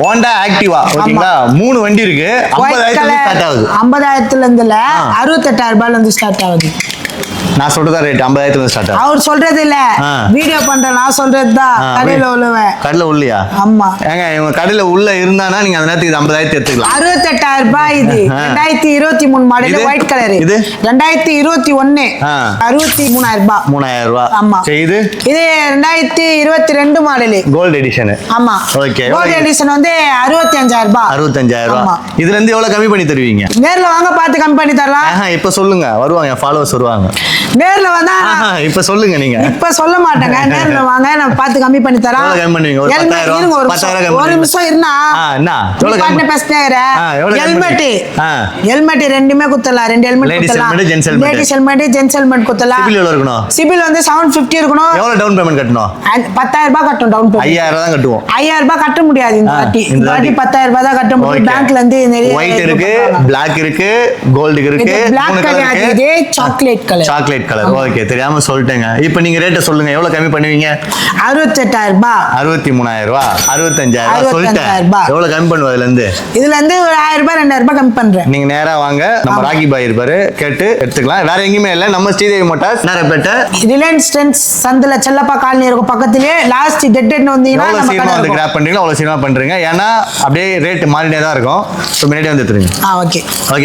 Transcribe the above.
Honda Activa ஓகேங்களா 3 வண்டி இருக்கு 50,000 ஸ்டார்ட் ஆகுது 50,000 இருந்து 68,000 ரூபாயில இருந்து ஸ்டார்ட் ஆகுது நான் சொல்றதா ரேட் 50,000 ஸ்டார்ட் ஆகுது அவர் சொல்றது இல்ல வீடியோ பண்ற நான் சொல்றதுதான் கடையில உள்ளவன் கடையில உள்ளியா ஆமா ஏங்க இவங்க கடையில உள்ள இருந்தானா நீங்க அந்த நேரத்துக்கு 50,000 எடுத்துக்கலாம் 68,000 ரூபாய் இது 2023 மாடல் ஒயிட் கலர் இது 2021 63,000 ரூபாய் 3,000 ரூபாய் ஆமா இது இது 2022 மாடல் கோல்ட் எடிஷன் ஆமா ஓகே கோல்ட் எடிஷன் வந்து 65,000 ரூபாய் 65,000 ரூபாய் இதுல இருந்து எவ்வளவு கம்மி பண்ணி தருவீங்க நேர்ல வாங்க பார்த்து கம்மி பண்ணி தரலாம் இப்ப சொல்லுங்க வருவாங்க ஃபாலோவர்ஸ் வருவாங்க நேர்ல வந்தா இப்ப சொல்லுங்க நீங்க இப்ப சொல்ல மாட்டேங்க நேர்ல வாங்க நான் பார்த்து கம்மி பண்ணி தரேன் கம்மி பண்ணுவீங்க ஒரு 10,000 ஒரு நிமிஷம் இருந்தா என்ன எவ்வளவு கம்மி பேசுறேன் ஹெல்மெட் ரெண்டுமே குத்தலாம் ரெண்டு ஹெல்மெட் குத்தலாம் லேடிஸ் ஹெல்மெட் ஜென்ஸ் ஹெல்மெட் குத்தலாம் சிபில் எவ்வளவு இருக்கணும் சிபில் வந்து 750 இருக்கணும் எவ்வளவு டவுன் பேமெண்ட் கட்டணும் 10,000 ரூபாய் கட்டணும் டவுன் பேமெண்ட் 5,000 தான் கட்டுவோம் 5,000 ரூபாய் கட்ட முடியாது இந்த வாட்டி 10,000 ரூபாய் தான் கட்ட முடியும் பேங்க்ல இருந்து நிறைய ஒயிட் இருக்கு Black இருக்கு கோல்ட் இருக்கு Black கலர் இது சாக்லேட் கலர் ஓகே தெரியாம சொல்லிட்டேங்க இப்போ நீங்க ரேட் சொல்லுங்க எவ்வளவு கம்மி பண்ணுவீங்க 68,000 ரூபாய் 63,000 ரூபாய் 65,000 சொல்லிட்டேன் எவ்வளவு கம்மி பண்ணுவ இதுல இருந்து ஒரு 1,000 ரூபாய் 2,000 ரூபாய் கம்மி பண்றேன் நீங்க நேரா வாங்க நம்ம ராக்கி பாய் இருப்பாரு கேட்டு எடுத்துக்கலாம் வேற எங்கேயுமே இல்ல நம்ம ஸ்ரீதேவி மோட்டார்ஸ் நேரப்பேட்டை ரிலையன்ஸ் ட்ரெண்ட்ஸ் சந்தில செல்லப்பா காலனி இருக்கும் பக்கத்துலயே லாஸ்ட் டெட் வந்தீங்கன்னா எவ்வளவு சீக்கிரமா வந்து கிராப் பண்றீங்களோ அவ்வளவு சீக்கிரமா பண்றீங்க ஏன்னா அப்படியே ரேட் மாறிட்டே தான் இருக்கும் ஸோ முன்னாடி வந்து எடுத்துருங்க ஓகே ஓகே